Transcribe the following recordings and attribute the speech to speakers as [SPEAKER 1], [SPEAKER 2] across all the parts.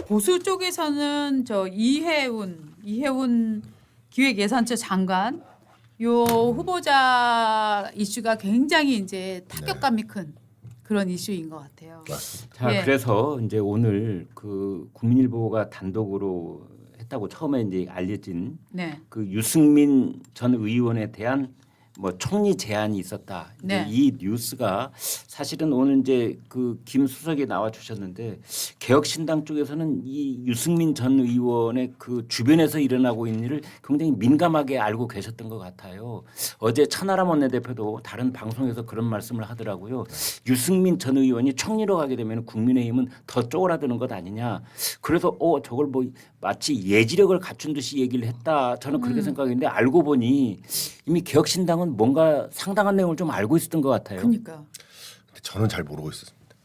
[SPEAKER 1] 보수 쪽에서는 저 이해운 기획예산처 장관 요 후보자 이슈가 굉장히 이제 타격감이 큰 그런 이슈인 것 같아요.
[SPEAKER 2] 자,
[SPEAKER 1] 예.
[SPEAKER 2] 그래서 이제 오늘 그 국민일보가 단독으로 했다고 처음에 이제 알려진
[SPEAKER 1] 네.
[SPEAKER 2] 그 유승민 전 의원에 대한 뭐 총리 제안이 있었다.
[SPEAKER 1] 네.
[SPEAKER 2] 이 뉴스가 사실은 오늘 이제 그 김 수석이 나와 주셨는데 개혁신당 쪽에서는 이 유승민 전 의원의 그 주변에서 일어나고 있는 일을 굉장히 민감하게 알고 계셨던 것 같아요. 어제 천하람 원내대표도 다른 방송에서 그런 말씀을 하더라고요. 유승민 전 의원이 총리로 가게 되면 국민의힘은 더 쪼그라드는 것 아니냐. 그래서 저걸 뭐 마치 예지력을 갖춘 듯이 얘기를 했다. 저는 그렇게 생각했는데 알고 보니 이미 개혁신당은 뭔가 상당한 내용을 좀 알고 있었던 것 같아요.
[SPEAKER 1] 그러니까.
[SPEAKER 3] 저는 잘 모르고 있었습니다.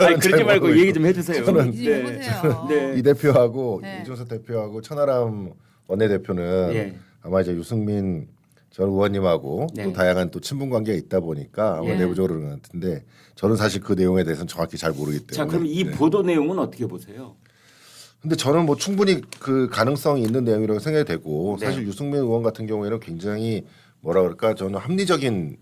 [SPEAKER 2] 아니, 그러지 말고 얘기 좀 해주세요.
[SPEAKER 3] 저는
[SPEAKER 1] 이제 해보세요.
[SPEAKER 2] 네.
[SPEAKER 3] 이 대표하고
[SPEAKER 1] 네.
[SPEAKER 3] 이준석 대표하고 천하람 원내대표는
[SPEAKER 2] 예.
[SPEAKER 3] 아마 이제 유승민 전 의원님하고
[SPEAKER 2] 네.
[SPEAKER 3] 또 다양한 또 친분 관계가 있다 보니까 아마
[SPEAKER 1] 예.
[SPEAKER 3] 내부적으로 그런 것 같은데 저는 사실 그 내용에 대해서는 정확히 잘 모르기 때문에.
[SPEAKER 2] 자, 그럼 이
[SPEAKER 3] 네.
[SPEAKER 2] 보도 내용은 어떻게 보세요?
[SPEAKER 3] 근데 저는 뭐 충분히 그 가능성이 있는 내용이라고 생각이 되고
[SPEAKER 2] 네.
[SPEAKER 3] 사실 유승민 의원 같은 경우에는 굉장히 뭐라 그럴까 저는 합리적인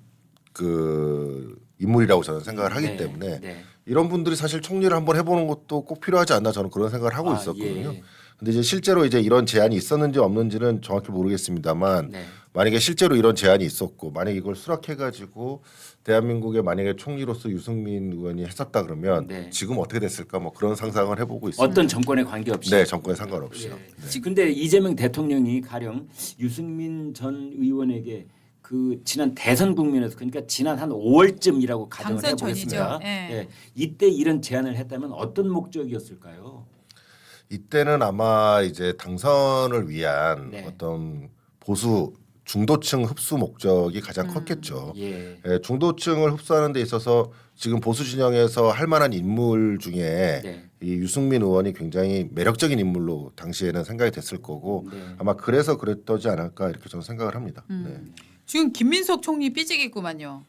[SPEAKER 3] 그 인물이라고 저는 생각을 하기
[SPEAKER 2] 네.
[SPEAKER 3] 때문에
[SPEAKER 2] 네.
[SPEAKER 3] 이런 분들이 사실 총리를 한번 해보는 것도 꼭 필요하지 않나 저는 그런 생각을 하고 있었거든요.
[SPEAKER 2] 예.
[SPEAKER 3] 근데 이제 실제로 이제 이런 제안이 있었는지 없는지는 정확히 모르겠습니다만
[SPEAKER 2] 네.
[SPEAKER 3] 만약에 실제로 이런 제안이 있었고 만약에 이걸 수락해가지고 대한민국에 만약에 총리로서 유승민 의원이 했었다 그러면
[SPEAKER 2] 네.
[SPEAKER 3] 지금 어떻게 됐을까 뭐 그런 상상을 해보고 있습니다.
[SPEAKER 2] 어떤 정권에 관계없이.
[SPEAKER 3] 네, 정권에 상관없이요.
[SPEAKER 2] 예. 근데 이재명 대통령이 가령 유승민 전 의원에게 그 지난 대선 국면에서 그러니까 지난 한 5월쯤이라고 가정을
[SPEAKER 1] 당선
[SPEAKER 2] 해보겠습니다.
[SPEAKER 1] 전이죠. 예.
[SPEAKER 2] 예. 이때 이런 제안을 했다면 어떤 목적이었을까요?
[SPEAKER 3] 이때는 아마 이제 당선을 위한
[SPEAKER 2] 네.
[SPEAKER 3] 어떤 보수 중도층 흡수 목적이 가장 컸겠죠.
[SPEAKER 2] 예.
[SPEAKER 3] 예, 중도층을 흡수하는 데 있어서 지금 보수 진영에서 할 만한 인물 중에
[SPEAKER 2] 네.
[SPEAKER 3] 이 유승민 의원이 굉장히 매력적인 인물로 당시에는 생각이 됐을 거고
[SPEAKER 2] 네.
[SPEAKER 3] 아마 그래서 그랬더지 않을까 이렇게 저는 생각을 합니다. 네.
[SPEAKER 1] 지금 김민석 총리 삐지겠구만요.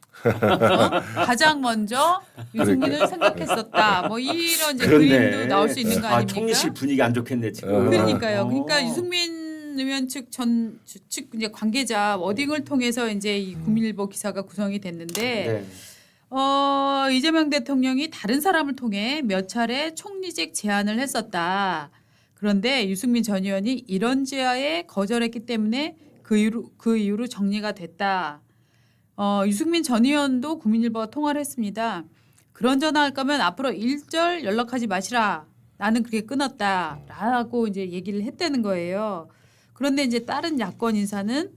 [SPEAKER 1] 가장 먼저 유승민을 생각했었다. 뭐 이런 이제 그림도 나올 수 있는 거 아닙니까?
[SPEAKER 2] 총리실 분위기 안 좋겠네 지금.
[SPEAKER 1] 그러니까요.
[SPEAKER 2] 어.
[SPEAKER 1] 그러니까 유승민 의원 측 이제 관계자 워딩을 통해서 이제 이 국민일보 기사가 구성이 됐는데
[SPEAKER 2] 네.
[SPEAKER 1] 이재명 대통령이 다른 사람을 통해 몇 차례 총리직 제안을 했었다. 그런데 유승민 전 의원이 이런 제안에 거절했기 때문에 그 이후로 정리가 됐다. 유승민 전 의원도 국민일보와 통화를 했습니다. 그런 전화할 거면 앞으로 일절 연락하지 마시라. 나는 그렇게 끊었다라고 이제 얘기를 했다는 거예요. 그런데 이제 다른 야권 인사는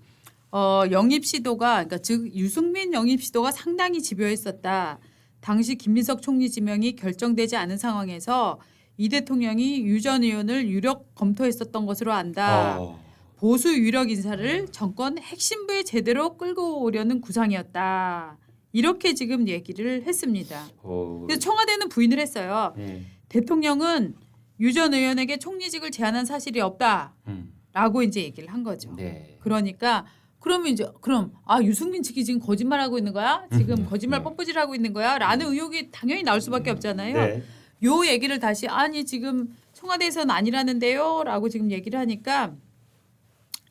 [SPEAKER 1] 영입 시도가 그러니까 즉 유승민 영입 시도가 상당히 집요했었다. 당시 김민석 총리 지명이 결정되지 않은 상황에서 이 대통령이 유 전 의원을 유력 검토했었던 것으로 안다. 보수 유력 인사를 정권 핵심부에 제대로 끌고 오려는 구상이었다. 이렇게 지금 얘기를 했습니다. 그래서 청와대는 부인을 했어요.
[SPEAKER 2] 네.
[SPEAKER 1] 대통령은 유 전 의원에게 총리직을 제안한 사실이 없다라고 이제 얘기를 한 거죠.
[SPEAKER 2] 네.
[SPEAKER 1] 그러니까 그러면 유승민 측이 지금 거짓말하고 있는 거야? 지금 거짓말 뻔뻔질하고 있는 거야? 라는 의혹이 당연히 나올 수밖에 없잖아요.
[SPEAKER 2] 네.
[SPEAKER 1] 요 얘기를 다시 아니 지금 청와대에서는 아니라는데요? 라고 지금 얘기를 하니까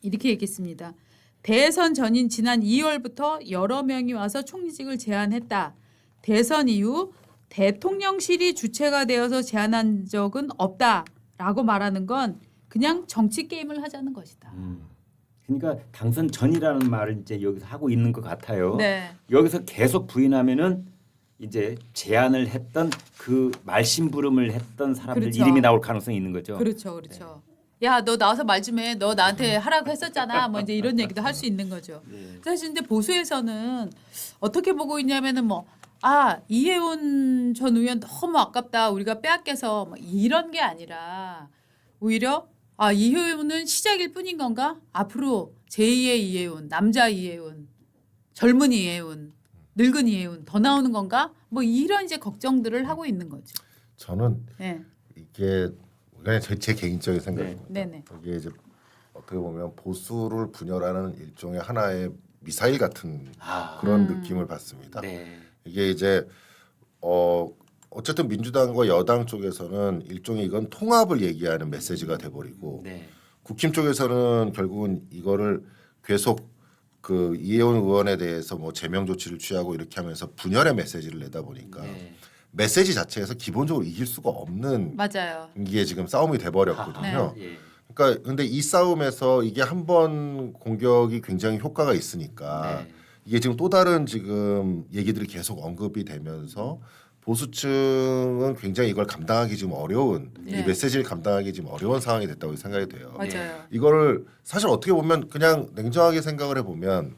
[SPEAKER 1] 이렇게 얘기했습니다. 대선 전인 지난 2월부터 여러 명이 와서 총리직을 제안했다. 대선 이후 대통령실이 주체가 되어서 제안한 적은 없다라고 말하는 건 그냥 정치 게임을 하자는 것이다.
[SPEAKER 2] 그러니까 당선 전이라는 말을 이제 여기서 하고 있는 것 같아요.
[SPEAKER 1] 네.
[SPEAKER 2] 여기서 계속 부인하면은 이제 제안을 했던 그 말심부름을 했던 사람들
[SPEAKER 1] 그렇죠.
[SPEAKER 2] 이름이 나올 가능성이 있는 거죠.
[SPEAKER 1] 그렇죠, 그렇죠. 야, 너 나와서 말 좀 해. 너 나한테 하라고 했었잖아. 뭐 이제 이런 얘기도 할 수 있는 거죠. 사실 근데 보수에서는 어떻게 보고 있냐면은 이해운 전 의원 너무 아깝다. 우리가 빼앗겨서 뭐 이런 게 아니라 오히려 이해운은 시작일 뿐인 건가? 앞으로 제2의 이해운, 남자 이해운, 젊은 이해운, 늙은 이해운 더 나오는 건가? 뭐 이런 이제 걱정들을 하고 있는 거죠.
[SPEAKER 3] 저는
[SPEAKER 1] 네.
[SPEAKER 3] 이게 그냥 제 개인적인 생각입니다.
[SPEAKER 1] 네네.
[SPEAKER 3] 이게 이제 어떻게 보면 보수를 분열하는 일종의 하나의 미사일 같은 그런 느낌을 받습니다.
[SPEAKER 2] 네.
[SPEAKER 3] 이게 이제 어쨌든 민주당과 여당 쪽에서는 일종의 이건 통합을 얘기하는 메시지가 돼버리고
[SPEAKER 2] 네.
[SPEAKER 3] 국힘 쪽에서는 결국은 이거를 계속 그 이혜원 의원에 대해서 뭐 제명 조치를 취하고 이렇게 하면서 분열의 메시지를 내다 보니까
[SPEAKER 2] 네.
[SPEAKER 3] 메시지 자체에서 기본적으로 이길 수가 없는
[SPEAKER 1] 맞아요.
[SPEAKER 3] 이게 지금 싸움이 돼버렸거든요.
[SPEAKER 2] 예.
[SPEAKER 3] 그러니까 근데 이 싸움에서 이게 한 번 공격이 굉장히 효과가 있으니까
[SPEAKER 2] 네.
[SPEAKER 3] 이게 지금 또 다른 지금 얘기들이 계속 언급이 되면서 보수층은 굉장히 이걸 감당하기 지금 어려운
[SPEAKER 1] 네.
[SPEAKER 3] 이 메시지를 감당하기 지금 어려운 상황이 됐다고 생각이 돼요.
[SPEAKER 1] 맞아요.
[SPEAKER 3] 이거를 사실 어떻게 보면 그냥 냉정하게 생각을 해보면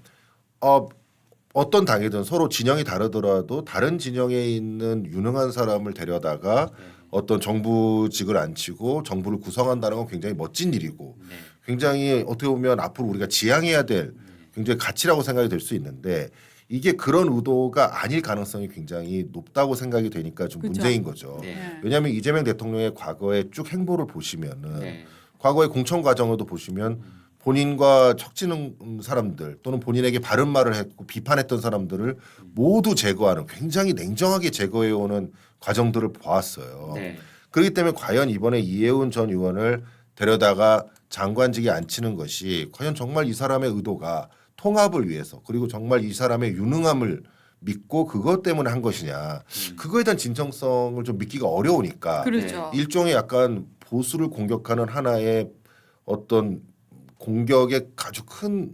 [SPEAKER 3] 어떤 당이든 서로 진영이 다르더라도 다른 진영에 있는 유능한 사람을 데려다가 어떤 정부직을 앉히고 정부를 구성한다는 건 굉장히 멋진 일이고
[SPEAKER 2] 네.
[SPEAKER 3] 굉장히 어떻게 보면 앞으로 우리가 지향해야 될 굉장히 가치라고 생각이 될 수 있는데 이게 그런 의도가 아닐 가능성이 굉장히 높다고 생각이 되니까 좀
[SPEAKER 1] 그렇죠.
[SPEAKER 3] 문제인 거죠.
[SPEAKER 2] 네.
[SPEAKER 3] 왜냐하면 이재명 대통령의 과거의 쭉 행보를 보시면은
[SPEAKER 2] 네.
[SPEAKER 3] 과거의 공천 과정으로도 보시면 본인과 척지는 사람들 또는 본인에게 바른 말을 했고 비판했던 사람들을 모두 제거하는 굉장히 냉정하게 제거해오는 과정들을 보았어요.
[SPEAKER 2] 네.
[SPEAKER 3] 그렇기 때문에 과연 이번에 이혜훈 전 의원을 데려다가 장관직에 앉히는 것이 과연 정말 이 사람의 의도가 통합을 위해서 그리고 정말 이 사람의 유능함을 믿고 그것 때문에 한 것이냐 그거에 대한 진정성을 좀 믿기가 어려우니까
[SPEAKER 1] 그렇죠.
[SPEAKER 3] 일종의 약간 보수를 공격하는 하나의 어떤 공격의 아주 큰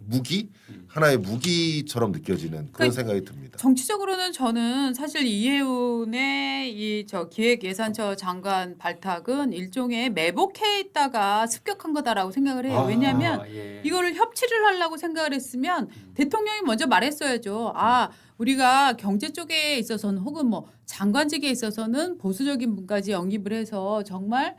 [SPEAKER 3] 무기 하나의 무기처럼 느껴지는 그런
[SPEAKER 1] 그러니까
[SPEAKER 3] 생각이 듭니다.
[SPEAKER 1] 정치적으로는 저는 사실 이혜훈의 이 기획예산처 장관 발탁은 일종의 매복해 있다가 습격한 거다라고 생각을 해요. 왜냐하면
[SPEAKER 2] 예.
[SPEAKER 1] 이거를 협치를 하려고 생각을 했으면 대통령이 먼저 말했어야죠. 아, 우리가 경제 쪽에 있어서는 혹은 뭐 장관직에 있어서는 보수적인 분까지 영입을 해서 정말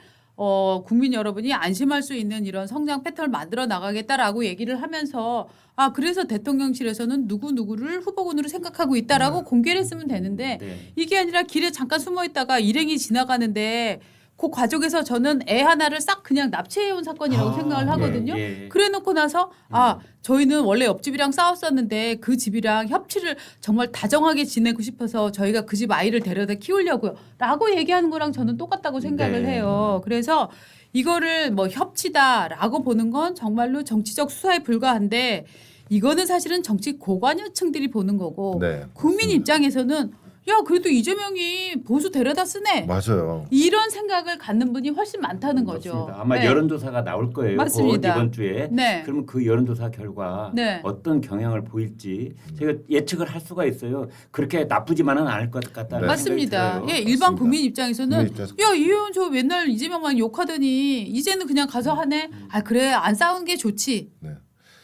[SPEAKER 1] 국민 여러분이 안심할 수 있는 이런 성장 패턴을 만들어 나가겠다라고 얘기를 하면서 아, 그래서 대통령실에서는 누구누구를 후보군으로 생각하고 있다라고 공개를 했으면 되는데
[SPEAKER 2] 네.
[SPEAKER 1] 이게 아니라 길에 잠깐 숨어 있다가 일행이 지나가는데 그 과정에서 저는 애 하나를 싹 그냥 납치해온 사건이라고 생각을 하거든요.
[SPEAKER 2] 예.
[SPEAKER 1] 그래 놓고 나서 아, 저희는 원래 옆집이랑 싸웠었는데 그 집이랑 협치를 정말 다정하게 지내고 싶어서 저희가 그 집 아이를 데려다 키우려고요. 라고 얘기하는 거랑 저는 똑같다고 생각을
[SPEAKER 2] 네.
[SPEAKER 1] 해요. 그래서 이거를 뭐 협치다라고 보는 건 정말로 정치적 수사에 불과한데 이거는 사실은 정치 고관여층들이 보는 거고
[SPEAKER 3] 네,
[SPEAKER 1] 국민 입장에서는 야, 그래도 이재명이 보수 데려다 쓰네.
[SPEAKER 3] 맞아요.
[SPEAKER 1] 이런 생각을 갖는 분이 훨씬 많다는 거죠.
[SPEAKER 2] 맞습니다. 아마
[SPEAKER 1] 네.
[SPEAKER 2] 여론조사가 나올 거예요.
[SPEAKER 1] 맞습니다.
[SPEAKER 2] 곧 이번 주에.
[SPEAKER 1] 네.
[SPEAKER 2] 그러면 그 여론조사 결과
[SPEAKER 1] 네.
[SPEAKER 2] 어떤 경향을 보일지 저희가 예측을 할 수가 있어요. 그렇게 나쁘지만은 않을 것 같다는
[SPEAKER 3] 네.
[SPEAKER 1] 맞습니다.
[SPEAKER 2] 생각이 들어요.
[SPEAKER 1] 예, 일반
[SPEAKER 3] 맞습니다.
[SPEAKER 1] 국민 입장에서는
[SPEAKER 3] 국민 입장에서
[SPEAKER 1] 야, 이혜원 저 맨날 이재명만 욕하더니 이제는 그냥 가서 하네. 아, 그래. 안 싸우는 게 좋지.
[SPEAKER 3] 네.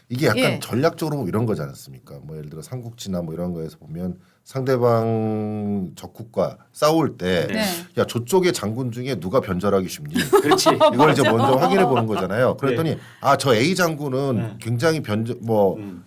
[SPEAKER 3] 이게 약간
[SPEAKER 1] 예.
[SPEAKER 3] 전략적으로 이런 거지 않습니까? 뭐 예를 들어 삼국지나 뭐 이런 거에서 보면 상대방 적국과 싸울 때
[SPEAKER 1] 네.
[SPEAKER 3] 야 저쪽의 장군 중에 누가 변절하기 쉽니?
[SPEAKER 2] 그렇지.
[SPEAKER 3] 이걸 이제 먼저 확인해 보는 거잖아요. 그랬더니
[SPEAKER 2] 네.
[SPEAKER 3] 아 저 A 장군은
[SPEAKER 2] 네.
[SPEAKER 3] 굉장히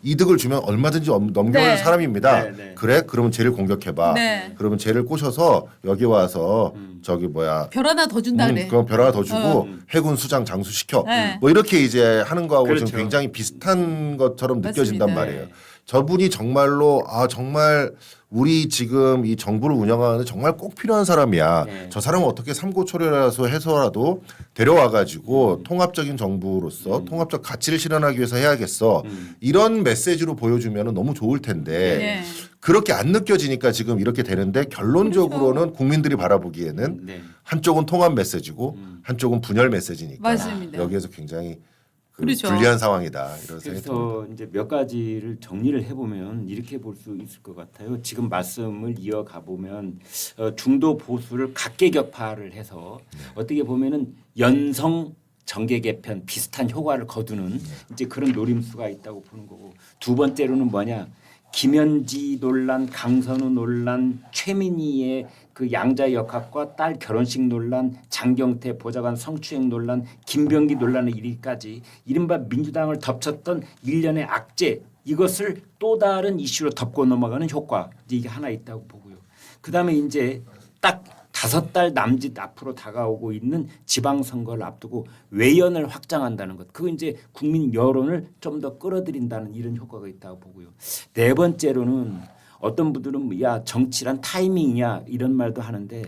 [SPEAKER 3] 이득을 주면 얼마든지 넘겨올
[SPEAKER 1] 네.
[SPEAKER 3] 사람입니다.
[SPEAKER 2] 네, 네.
[SPEAKER 3] 그래? 그러면 쟤를 공격해봐.
[SPEAKER 1] 네.
[SPEAKER 3] 그러면 쟤를 꼬셔서 여기 와서 저기 뭐야
[SPEAKER 1] 별 하나 더 준다 그래.
[SPEAKER 3] 그럼 별 하나 더 주고 해군 수장 장수시켜.
[SPEAKER 1] 네.
[SPEAKER 3] 뭐 이렇게 이제 하는 거하고
[SPEAKER 2] 그렇죠.
[SPEAKER 3] 좀 굉장히 비슷한 것처럼 느껴진단
[SPEAKER 1] 맞습니다.
[SPEAKER 3] 말이에요. 저분이 정말로 정말 우리 지금 이 정부를 운영하는데 정말 꼭 필요한 사람이야.
[SPEAKER 2] 네.
[SPEAKER 3] 저 사람은 어떻게 삼고초려라서 해서라도 데려와 가지고 통합적인 정부로서 통합적 가치를 실현하기 위해서 해야겠어. 이런 메시지로 보여주면 너무 좋을 텐데
[SPEAKER 1] 네.
[SPEAKER 3] 그렇게 안 느껴지니까 지금 이렇게 되는데 결론적으로는 국민들이 바라보기에는
[SPEAKER 2] 네.
[SPEAKER 3] 한쪽은 통합 메시지고 한쪽은 분열 메시지니까
[SPEAKER 1] 맞습니다.
[SPEAKER 3] 여기에서 굉장히
[SPEAKER 1] 그렇죠.
[SPEAKER 3] 불리한 상황이다 이런 생각이 듭니다.
[SPEAKER 2] 그래서 이제 몇 가지를 정리를 해보면 이렇게 볼 수 있을 것 같아요. 지금 말씀을 이어가 보면 중도 보수를 각계격파를 해서 어떻게 보면은 연성 정계 개편 비슷한 효과를 거두는 이제 그런 노림수가 있다고 보는 거고 두 번째로는 뭐냐 김현지 논란, 강선우 논란, 최민희의 그 양자 역학과 딸 결혼식 논란, 장경태 보좌관 성추행 논란, 김병기 논란에 이르기까지 이른바 민주당을 덮쳤던 일련의 악재 이것을 또 다른 이슈로 덮고 넘어가는 효과 이게 하나 있다고 보고요. 그다음에 이제 딱 5달 남짓 앞으로 다가오고 있는 지방선거를 앞두고 외연을 확장한다는 것. 그거 이제 국민 여론을 좀 더 끌어들인다는 이런 효과가 있다고 보고요. 네 번째로는 어떤 분들은 야 정치란 타이밍이야 이런 말도 하는데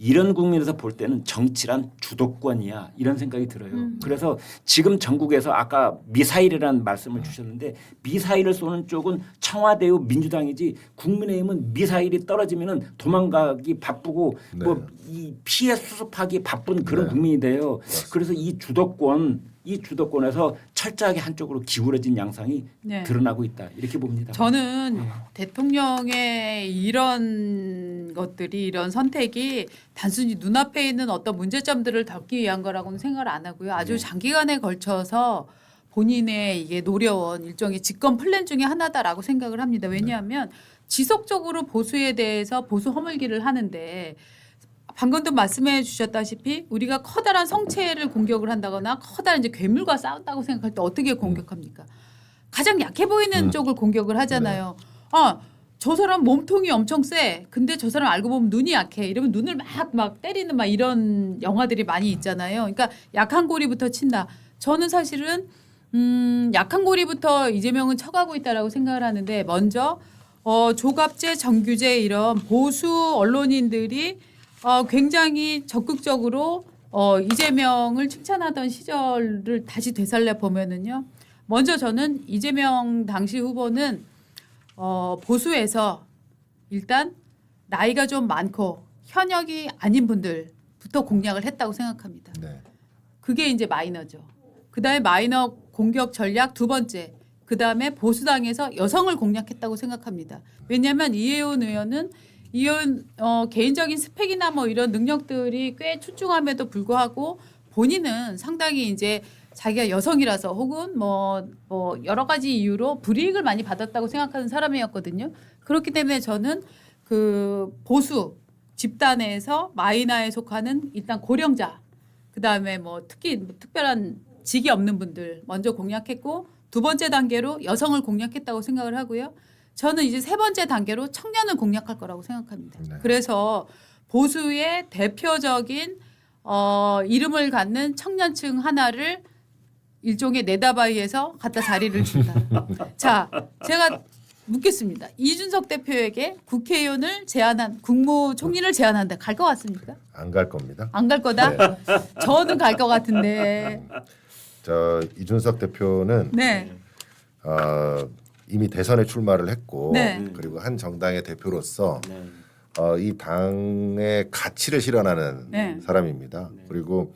[SPEAKER 2] 이런 국면에서 볼 때는 정치란 주도권이야 이런 생각이 들어요. 그래서 지금 전국에서 아까 미사일이라는 말씀을 주셨는데 미사일을 쏘는 쪽은 청와대요 민주당이지 국민의힘은 미사일이 떨어지면은 도망가기 바쁘고
[SPEAKER 3] 네.
[SPEAKER 2] 뭐 이 피해 수습하기 바쁜 그런
[SPEAKER 3] 네.
[SPEAKER 2] 국민이 돼요. 그래서 이 주도권에서 철저하게 한쪽으로 기울어진 양상이
[SPEAKER 1] 네.
[SPEAKER 2] 드러나고 있다 이렇게 봅니다.
[SPEAKER 1] 저는 대통령의 이런 것들이 이런 선택이 단순히 눈앞에 있는 어떤 문제점들을 덮기 위한 거라고는 생각을 안 하고요. 아주 장기간에 걸쳐서 본인의 이게 노려온 일종의 집권 플랜 중에 하나다라고 생각을 합니다. 왜냐하면 지속적으로 보수에 대해서 보수 허물기를 하는데 방금도 말씀해 주셨다시피 우리가 커다란 성체를 공격을 한다거나 커다란 이제 괴물과 싸운다고 생각할 때 어떻게 공격합니까? 가장 약해 보이는 쪽을 공격을 하잖아요. 저 사람 몸통이 엄청 세. 근데 저 사람 알고 보면 눈이 약해. 이러면 눈을 막 때리는 막 이런 영화들이 많이 있잖아요. 그러니까 약한 고리부터 친다. 저는 사실은 약한 고리부터 이재명은 쳐가고 있다라고 생각을 하는데 먼저 조갑재, 정규재 이런 보수 언론인들이 굉장히 적극적으로 이재명을 칭찬하던 시절을 다시 되살려 보면은요. 먼저 저는 이재명 당시 후보는 보수에서 일단 나이가 좀 많고 현역이 아닌 분들부터 공략을 했다고 생각합니다.
[SPEAKER 3] 네.
[SPEAKER 1] 그게 이제 마이너죠. 그다음에 마이너 공격 전략 두 번째. 그다음에 보수당에서 여성을 공략했다고 생각합니다. 왜냐하면 이혜원 의원은 개인적인 스펙이나 뭐 이런 능력들이 꽤 출중함에도 불구하고 본인은 상당히 이제 자기가 여성이라서 혹은 뭐 여러 가지 이유로 불이익을 많이 받았다고 생각하는 사람이었거든요. 그렇기 때문에 저는 그 보수 집단에서 마이너에 속하는 일단 고령자, 그다음에 뭐 특히 특별한 직이 없는 분들 먼저 공략했고 두 번째 단계로 여성을 공략했다고 생각을 하고요. 저는 이제 세 번째 단계로 청년을 공략할 거라고 생각합니다.
[SPEAKER 3] 네.
[SPEAKER 1] 그래서 보수의 대표적인 이름을 갖는 청년층 하나를 일종의 네다바이에서 갖다 자리를 준다. 자, 제가 묻겠습니다. 이준석 대표에게 국회의원을 제안한 국무총리를 제안한다. 갈 것 같습니까?
[SPEAKER 3] 안 갈 겁니다.
[SPEAKER 1] 안 갈 거다?
[SPEAKER 3] 네.
[SPEAKER 1] 저는 갈 것 같은데.
[SPEAKER 3] 저 이준석 대표는
[SPEAKER 1] 네.
[SPEAKER 3] 이미 대선에 출마를 했고
[SPEAKER 1] 네.
[SPEAKER 3] 그리고 한 정당의 대표로서
[SPEAKER 2] 네.
[SPEAKER 3] 이 당의 가치를 실현하는
[SPEAKER 1] 네.
[SPEAKER 3] 사람입니다. 그리고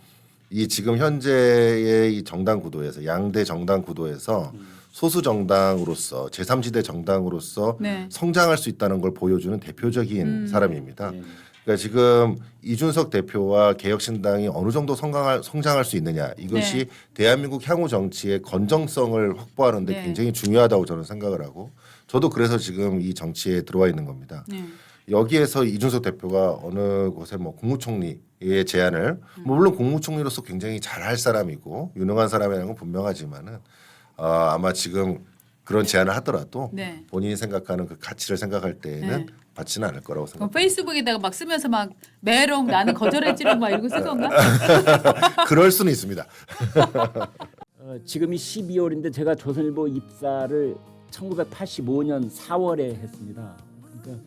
[SPEAKER 3] 이 지금 현재의 이 정당 구도에서 양대 정당 구도에서 소수 정당으로서 제3지대 정당으로서
[SPEAKER 1] 네.
[SPEAKER 3] 성장할 수 있다는 걸 보여주는 대표적인 사람입니다.
[SPEAKER 2] 네.
[SPEAKER 3] 그러니까 지금 이준석 대표와 개혁신당이 어느 정도 성장할 수 있느냐 이것이
[SPEAKER 1] 네.
[SPEAKER 3] 대한민국 향후 정치의 건정성을 확보하는 데
[SPEAKER 1] 네.
[SPEAKER 3] 굉장히 중요하다고 저는 생각을 하고 저도 그래서 지금 이 정치에 들어와 있는 겁니다.
[SPEAKER 1] 네.
[SPEAKER 3] 여기에서 이준석 대표가 어느 곳에 뭐 국무총리의 제안을 뭐 물론 국무총리로서 굉장히 잘할 사람이고 유능한 사람이라는 건 분명하지만은 아마 지금 그런 제안을 하더라도
[SPEAKER 1] 네.
[SPEAKER 3] 본인이 생각하는 그 가치를 생각할 때에는
[SPEAKER 1] 네.
[SPEAKER 3] 받지는 않을 거라고
[SPEAKER 1] 그럼
[SPEAKER 3] 생각합니다.
[SPEAKER 1] 페이스북에다가 막 쓰면서 막 메롱 나는 거절했지롱 막 이러고 쓰던가?
[SPEAKER 3] 그럴 수는 있습니다.
[SPEAKER 2] 지금이 12월인데 제가 조선일보 입사를 1985년 4월에 했습니다. 그러니까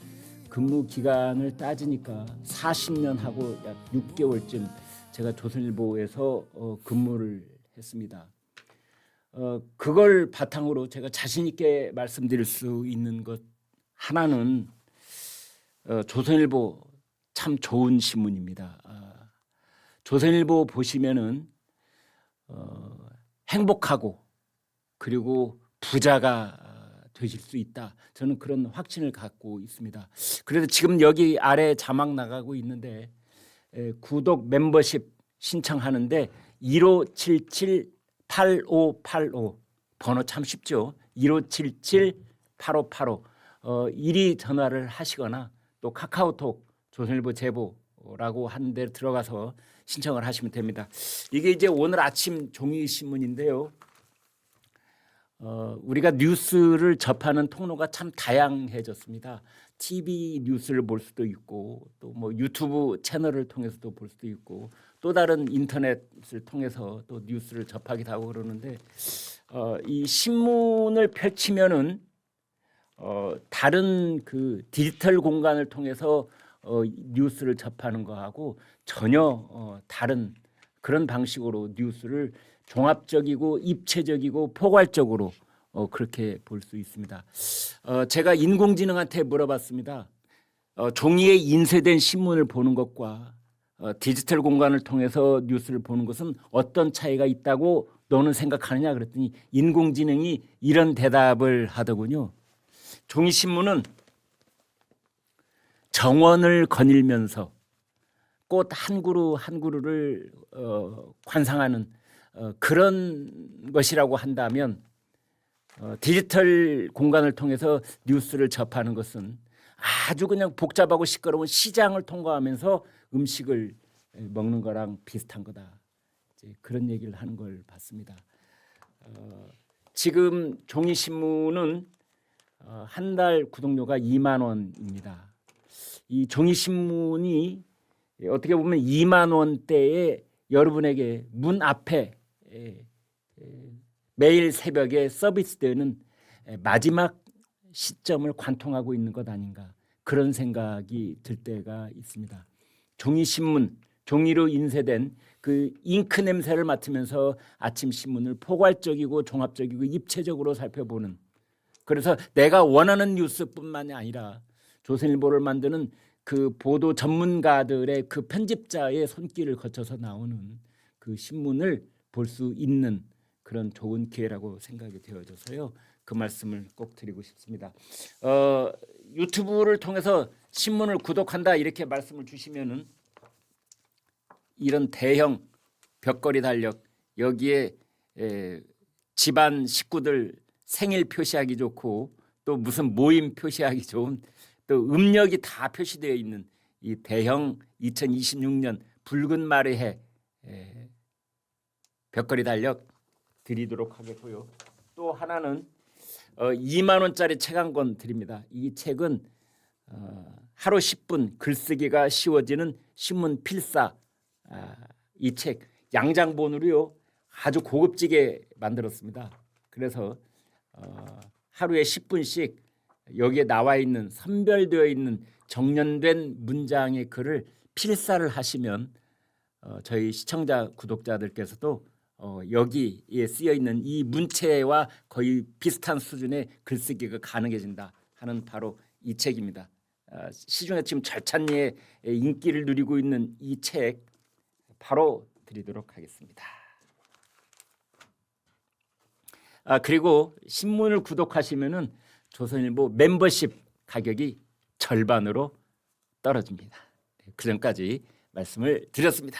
[SPEAKER 2] 근무 기간을 따지니까 40년 하고 약 6개월쯤 제가 조선일보에서 근무를 했습니다. 그걸 바탕으로 제가 자신 있게 말씀드릴 수 있는 것 하나는 조선일보 참 좋은 신문입니다. 조선일보 보시면은 행복하고 그리고 부자가 되실 수 있다. 저는 그런 확신을 갖고 있습니다. 그래서 지금 여기 아래 자막 나가고 있는데 구독 멤버십 신청하는데 1577-8585 번호 참 쉽죠. 1577-8585 이리 전화를 하시거나 또 카카오톡 조선일보 제보라고 하는 데 들어가서 신청을 하시면 됩니다. 이게 이제 오늘 아침 종이 신문인데요. 우리가 뉴스를 접하는 통로가 참 다양해졌습니다. TV 뉴스를 볼 수도 있고 또 뭐 유튜브 채널을 통해서도 볼 수도 있고 또 다른 인터넷을 통해서 또 뉴스를 접하기도 하고 그러는데 이 신문을 펼치면은 다른 그 디지털 공간을 통해서 뉴스를 접하는 거하고 전혀 다른 그런 방식으로 뉴스를 종합적이고 입체적이고 포괄적으로 그렇게 볼 수 있습니다. 제가 인공지능한테 물어봤습니다. 종이에 인쇄된 신문을 보는 것과 디지털 공간을 통해서 뉴스를 보는 것은 어떤 차이가 있다고 너는 생각하느냐 그랬더니 인공지능이 이런 대답을 하더군요. 종이 신문은 정원을 거닐면서 꽃 한 그루 한 그루를 관상하는 그런 것이라고 한다면 디지털 공간을 통해서 뉴스를 접하는 것은 아주 그냥 복잡하고 시끄러운 시장을 통과하면서 음식을 먹는 거랑 비슷한 거다. 이제 그런 얘기를 하는 걸 봤습니다. 지금 종이 신문은 한 달 구독료가 2만 원입니다. 이 종이 신문이 어떻게 보면 2만 원대에 여러분에게 문 앞에 매일 새벽에 서비스되는 마지막 시점을 관통하고 있는 것 아닌가 그런 생각이 들 때가 있습니다. 종이 신문, 종이로 인쇄된 그 잉크 냄새를 맡으면서 아침 신문을 포괄적이고 종합적이고 입체적으로 살펴보는, 그래서 내가 원하는 뉴스뿐만이 아니라 조선일보를 만드는 그 보도 전문가들의 그 편집자의 손길을 거쳐서 나오는 그 신문을 볼 수 있는 그런 좋은 기회라고 생각이 되어져서요. 그 말씀을 꼭 드리고 싶습니다. 유튜브를 통해서 신문을 구독한다 이렇게 말씀을 주시면은 이런 대형 벽걸이 달력 여기에 집안 식구들 생일 표시하기 좋고 또 무슨 모임 표시하기 좋은 또 음력이 다 표시되어 있는 이 대형 2026년 붉은 말의 해 벽걸이 달력 드리도록 하겠고요. 또 하나는 2만 원짜리 책 한 권 드립니다. 이 책은 하루 10분 글쓰기가 쉬워지는 신문 필사, 이 책 양장본으로요 아주 고급지게 만들었습니다. 그래서 하루에 10분씩 여기에 나와 있는 선별되어 있는 정연된 문장의 글을 필사를 하시면 저희 시청자 구독자들께서도 여기에 쓰여 있는 이 문체와 거의 비슷한 수준의 글쓰기가 가능해진다 하는 바로 이 책입니다. 시중에 지금 절찬리에 인기를 누리고 있는 이 책 바로 드리도록 하겠습니다. 그리고 신문을 구독하시면은 조선일보 멤버십 가격이 절반으로 떨어집니다. 그 전까지 말씀을 드렸습니다.